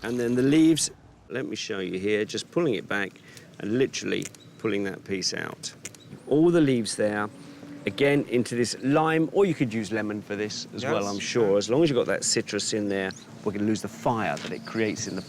And then the leaves, let me show you here, just pulling it back and literally pulling that piece out. All the leaves there, again, into this lime, or you could use lemon for this as well, I'm sure. As long as you've got that citrus in there, we're going to lose the fire that it creates in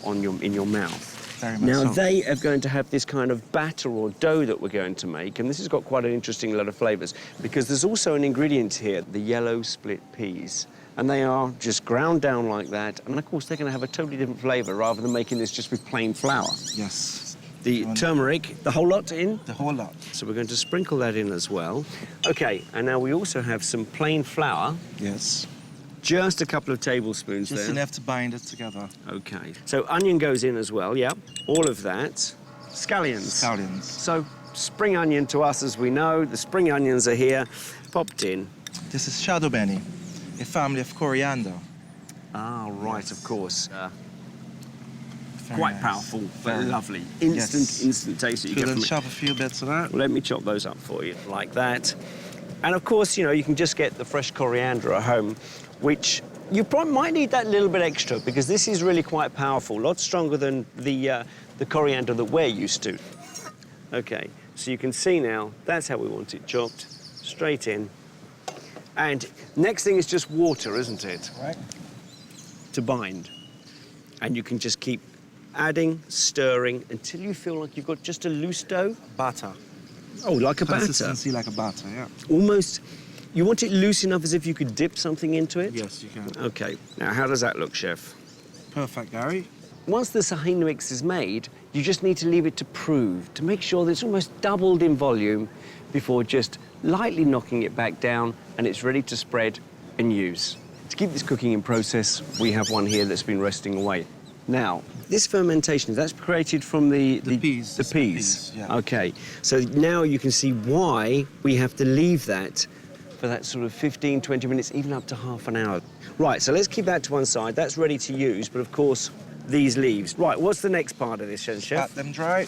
your mouth. Very much Now, so. they are going to have this kind of batter or dough that we're going to make, and this has got quite an interesting lot of flavours, because there's also an ingredient here, the yellow split peas. And they are just ground down like that, and of course they're going to have a totally different flavour rather than making this just with plain flour. Yes. The turmeric, the whole lot in? The whole lot. So we're going to sprinkle that in as well. OK, and now we also have some plain flour. Yes. Just a couple of tablespoons Just there. enough to bind it together. OK. So onion goes in as well, yeah. All of that. Scallions. Scallions. So spring onion to us, as we know. The spring onions are here, popped in. This is shadow benny, a family of coriander. Ah, right, Yes. of course. Very Quite nice. powerful, but Very. lovely. Yes. Instant taste that you Could get then from it. chop a few bits of that. Well, let me chop those up for you, like that. And of course, you know, you can just get the fresh coriander at home, which you probably might need that little bit extra, because this is really quite powerful, a lot stronger than the coriander that we're used to. OK, so you can see now, that's how we want it chopped, straight in. And next thing is just water, isn't it? Right. To bind. And you can just keep adding, stirring, until you feel like you've got just a loose dough. Batter. Oh, like a batter. Consistency like a batter, yeah. Almost, you want it loose enough as if you could dip something into it? Yes, you can. OK, now how does that look, Chef? Perfect, Gary. Once the tahini mix is made, you just need to leave it to prove, to make sure that it's almost doubled in volume before just lightly knocking it back down and it's ready to spread and use. To keep this cooking in process, we have one here that's been resting away. Now, this fermentation, that's created from the peas. The peas. Yeah. OK, so now you can see why we have to leave that for that sort of 15, 20 minutes, even up to half an hour. Right, so let's keep that to one side. That's ready to use, but of course, these leaves. Right, what's the next part of this, Chef? Pat them dry.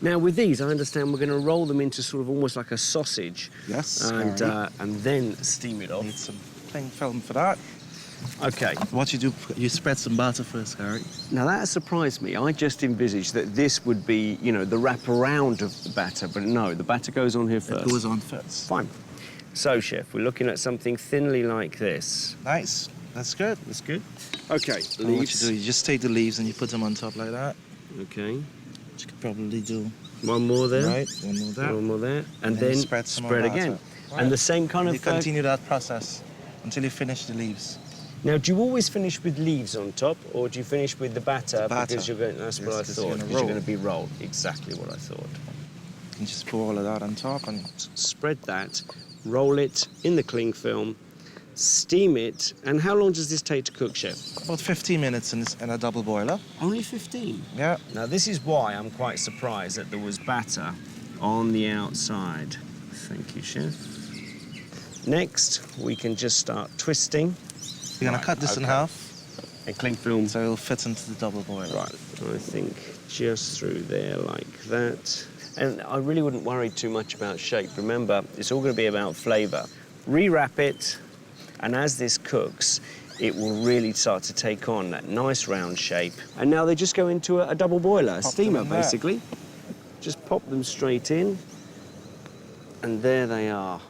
Now, with these, I understand we're going to roll them into sort of almost like a sausage. Yes, And, Gary. and then steam it Need off. some plain film for that. OK. What you do, you spread some batter first, Gary. Now, that surprised me. I just envisaged that this would be, you know, the wraparound of the batter, but no, the batter goes on here first. It goes on first. Fine. So, Chef, we're looking at something thinly like this. Nice. That's good. That's good. OK, And what you do, you just take the leaves and you put them on top like that. OK. You could probably do, One more there. right, one more there. One more there. And And then then spread some more again. batter. And Right. the same kind And of... you continue that process until you finish the leaves. Now, do you always finish with leaves on top, or do you finish with the batter, Batter. because you're going... That's what I Yes, 'cause you're thought, gonna because you're roll. going to be rolled. Exactly what I thought. You just pour all of that on top and Spread that, roll it in the cling film, steam it, and how long does this take to cook, Chef? about 15 minutes in a double boiler. Only 15. Yeah. Now, this is why I'm quite surprised that there was batter on the outside. Thank you, Chef. Next, we can just start twisting. You're gonna Right, cut this in okay. half And cling film. so it'll fit into the double boiler. Right, I think just through there like that. And I really wouldn't worry too much about shape. Remember, it's all going to be about flavour. Rewrap it, and as this cooks, it will really start to take on that nice round shape. And now they just go into a double boiler, a Pop steamer, them in there. basically. Just pop them straight in, and there they are.